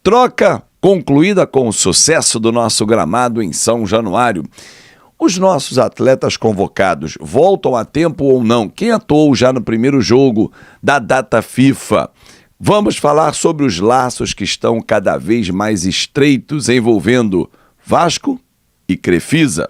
Troca concluída com o sucesso do nosso gramado em São Januário. Os nossos atletas convocados voltam a tempo ou não? Quem atuou já no primeiro jogo da data FIFA? Vamos falar sobre os laços que estão cada vez mais estreitos envolvendo Vasco e Crefisa.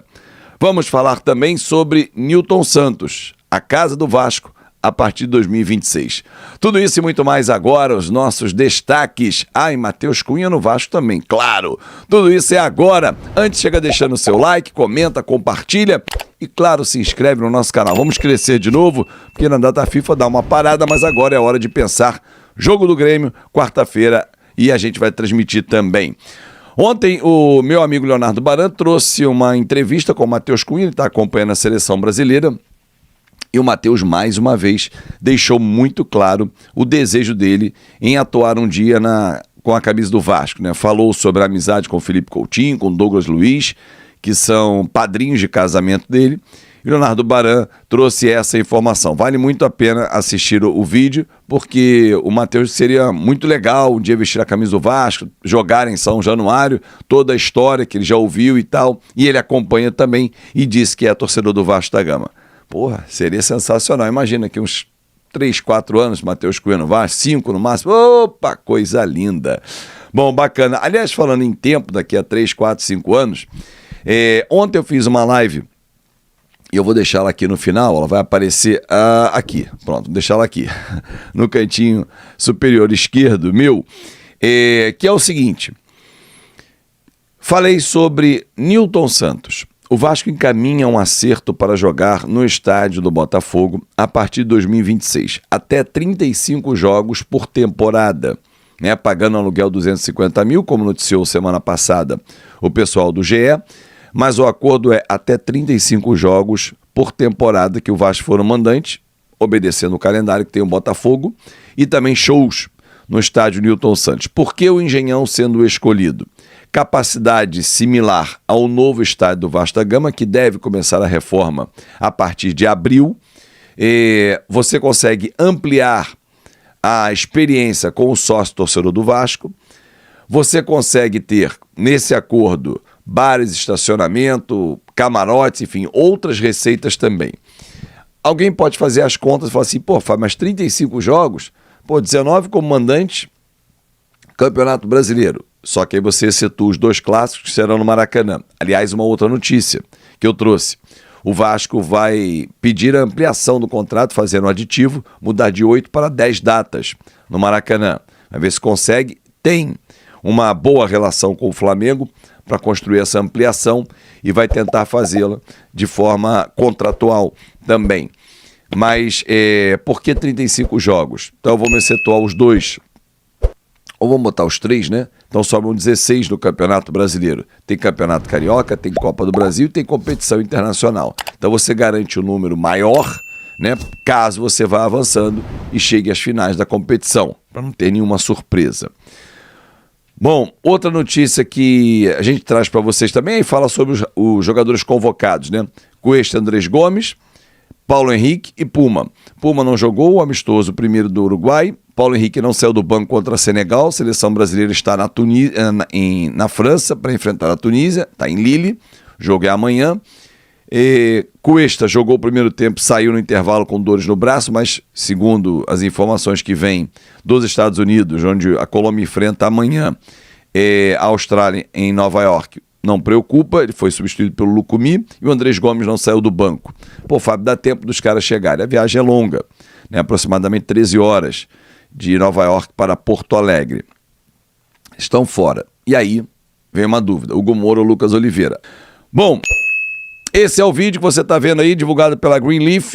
Vamos falar também sobre Nilton Santos, a casa do Vasco, a partir de 2026. Tudo isso e muito mais agora, os nossos destaques. E Matheus Cunha no Vasco também, claro. Tudo isso é agora. Antes, chega deixando o seu like, comenta, compartilha e, claro, se inscreve no nosso canal. Vamos crescer de novo, porque na data FIFA dá uma parada, mas agora é hora de pensar. Jogo do Grêmio, quarta-feira, e a gente vai transmitir também. Ontem, o meu amigo Leonardo Baran trouxe uma entrevista com o Matheus Cunha, ele está acompanhando a seleção brasileira. E o Matheus, mais uma vez, deixou muito claro o desejo dele em atuar um dia com a camisa do Vasco, né? Falou sobre a amizade com o Felipe Coutinho, com o Douglas Luiz, que são padrinhos de casamento dele. E o Leonardo Baran trouxe essa informação. Vale muito a pena assistir o vídeo, porque o Matheus seria muito legal um dia vestir a camisa do Vasco, jogar em São Januário, toda a história que ele já ouviu e tal. E ele acompanha também e disse que é torcedor do Vasco da Gama. Porra, seria sensacional. Imagina que uns 3, 4 anos, Matheus Cunha no Vasco, 5 no máximo. Opa, coisa linda. Bom, bacana. Aliás, falando em tempo, daqui a 3, 4, 5 anos, ontem eu fiz uma live, e eu vou deixar ela aqui no final, ela vai aparecer aqui. Pronto, vou deixar ela aqui, no cantinho superior esquerdo meu, que é o seguinte. Falei sobre Nilton Santos. O Vasco encaminha um acerto para jogar no estádio do Botafogo a partir de 2026, até 35 jogos por temporada, né? Pagando aluguel 250 mil, como noticiou semana passada o pessoal do GE, mas o acordo é até 35 jogos por temporada que o Vasco for o mandante, obedecendo o calendário que tem o Botafogo, e também shows no estádio Nilton Santos. Por que o Engenhão sendo escolhido? Capacidade similar ao novo estádio do Vasco da Gama, que deve começar a reforma a partir de abril. Você consegue ampliar a experiência com o sócio torcedor do Vasco. Você consegue ter, nesse acordo, bares, estacionamento, camarotes, enfim, outras receitas também. Alguém pode fazer as contas e falar assim, Fábio, mas 35 jogos, 19 como mandante, Campeonato Brasileiro. Só que aí você situa os 2 clássicos que serão no Maracanã. Aliás, uma outra notícia que eu trouxe. O Vasco vai pedir a ampliação do contrato, fazer um aditivo, mudar de 8 para 10 datas no Maracanã. Vai ver se consegue. Tem uma boa relação com o Flamengo para construir essa ampliação e vai tentar fazê-la de forma contratual também. Mas por que 35 jogos? Então vamos excetuar os 2. Ou vamos botar os 3, né? Então sobram 16 no Campeonato Brasileiro. Tem Campeonato Carioca, tem Copa do Brasil e tem competição internacional. Então você garante um número maior, né? Caso você vá avançando e chegue às finais da competição, para não ter nenhuma surpresa. Bom, outra notícia que a gente traz para vocês também fala sobre os jogadores convocados, né? Cuesta, Andrés Gomes, Paulo Henrique e Puma. Puma não jogou o amistoso primeiro do Uruguai. Paulo Henrique não saiu do banco contra a Senegal. A seleção brasileira está na França para enfrentar a Tunísia. Está em Lille. O jogo é amanhã. Cuesta jogou o primeiro tempo, saiu no intervalo com dores no braço, mas segundo as informações que vêm dos Estados Unidos, onde a Colômbia enfrenta amanhã a Austrália em Nova York, não preocupa, ele foi substituído pelo Lucumi e o Andrés Gomes não saiu do banco. Fábio, dá tempo dos caras chegarem. A viagem é longa, né? Aproximadamente 13 horas de Nova York para Porto Alegre. Estão fora. E aí vem uma dúvida, Hugo Moura ou Lucas Oliveira? Bom, esse é o vídeo que você está vendo aí, divulgado pela Greenleaf,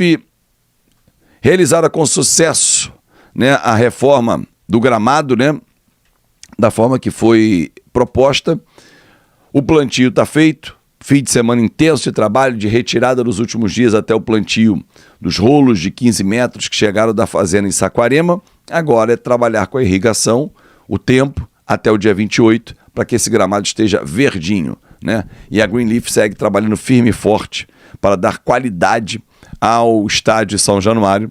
realizada com sucesso, né? A reforma do gramado, né? Da forma que foi proposta. O plantio está feito, fim de semana intenso de trabalho, de retirada nos últimos dias até o plantio dos rolos de 15 metros que chegaram da fazenda em Saquarema. Agora é trabalhar com a irrigação, o tempo, até o dia 28, para que esse gramado esteja verdinho, né? E a Greenleaf segue trabalhando firme e forte para dar qualidade ao estádio de São Januário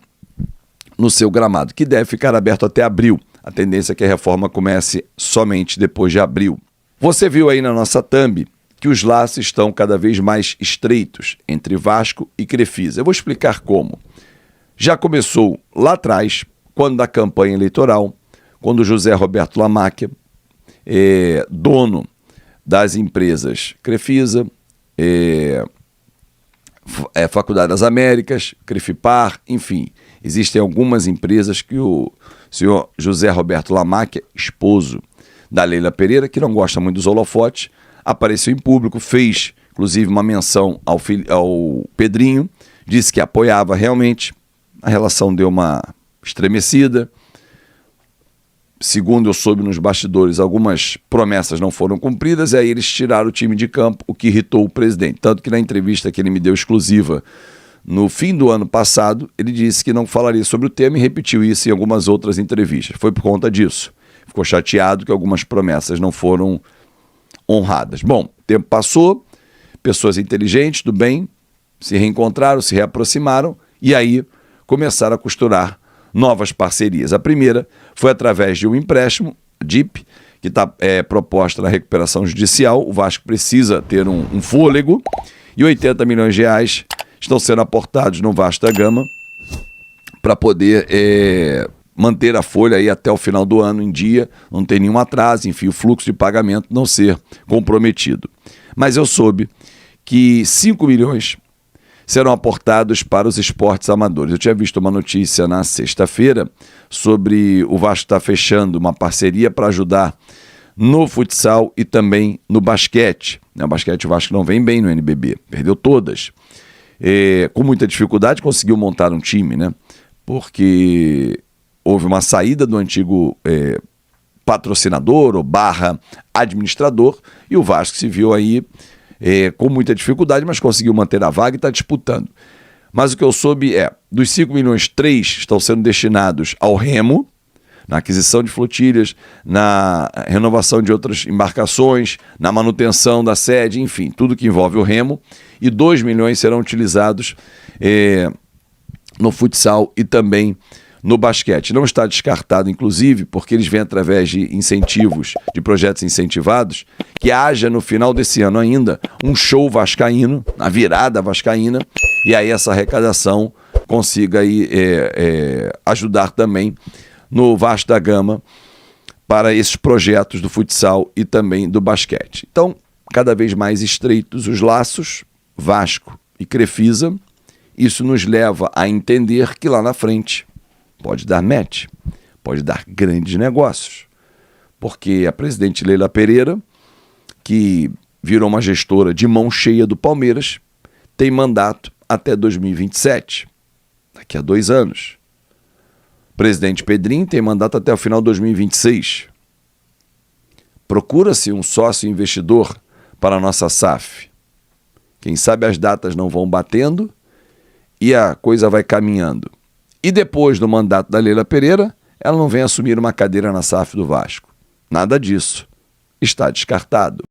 no seu gramado, que deve ficar aberto até abril. A tendência é que a reforma comece somente depois de abril. Você viu aí na nossa thumb que os laços estão cada vez mais estreitos entre Vasco e Crefisa. Eu vou explicar como. Já começou lá atrás, quando da campanha eleitoral, quando o José Roberto Lamáquia, dono das empresas Crefisa, Faculdade das Américas, Crefipar, enfim, existem algumas empresas que o senhor José Roberto Lamáquia, esposo da Leila Pereira, que não gosta muito dos holofotes, apareceu em público, fez inclusive uma menção ao Pedrinho, disse que apoiava realmente, a relação deu uma estremecida. Segundo eu soube nos bastidores, algumas promessas não foram cumpridas e aí eles tiraram o time de campo, o que irritou o presidente. Tanto que na entrevista que ele me deu exclusiva no fim do ano passado, ele disse que não falaria sobre o tema e repetiu isso em algumas outras entrevistas. Foi por conta disso. Ficou chateado que algumas promessas não foram honradas. Bom, o tempo passou, pessoas inteligentes, do bem, se reencontraram, se reaproximaram e aí começaram a costurar novas parcerias. A primeira foi através de um empréstimo, DIP, que está proposta na recuperação judicial. O Vasco precisa ter um fôlego e 80 milhões de reais estão sendo aportados no Vasco da Gama para poder manter a folha aí até o final do ano em dia, não ter nenhum atraso, enfim, o fluxo de pagamento não ser comprometido. Mas eu soube que 5 milhões serão aportados para os esportes amadores. Eu tinha visto uma notícia na sexta-feira sobre o Vasco estar fechando uma parceria para ajudar no futsal e também no basquete. O basquete o Vasco não vem bem no NBB, perdeu todas. Com muita dificuldade conseguiu montar um time, né? Porque houve uma saída do antigo patrocinador ou administrador e o Vasco se viu aí com muita dificuldade, mas conseguiu manter a vaga e está disputando. Mas o que eu soube dos 5 milhões, 3 estão sendo destinados ao remo, na aquisição de flotilhas, na renovação de outras embarcações, na manutenção da sede, enfim, tudo que envolve o remo, e 2 milhões serão utilizados no futsal e também no basquete. Não está descartado, inclusive, porque eles vêm através de incentivos, de projetos incentivados, que haja no final desse ano ainda um show vascaíno, na virada vascaína, e aí essa arrecadação consiga aí, ajudar também no Vasco da Gama para esses projetos do futsal e também do basquete. Então, cada vez mais estreitos os laços, Vasco e Crefisa, isso nos leva a entender que lá na frente pode dar match, pode dar grandes negócios, porque a presidente Leila Pereira, que virou uma gestora de mão cheia do Palmeiras, tem mandato até 2027, daqui a 2 anos. O presidente Pedrinho tem mandato até o final de 2026. Procura-se um sócio investidor para a nossa SAF. Quem sabe as datas não vão batendo e a coisa vai caminhando. E depois do mandato da Leila Pereira, ela não vem assumir uma cadeira na SAF do Vasco. Nada disso. Está descartado.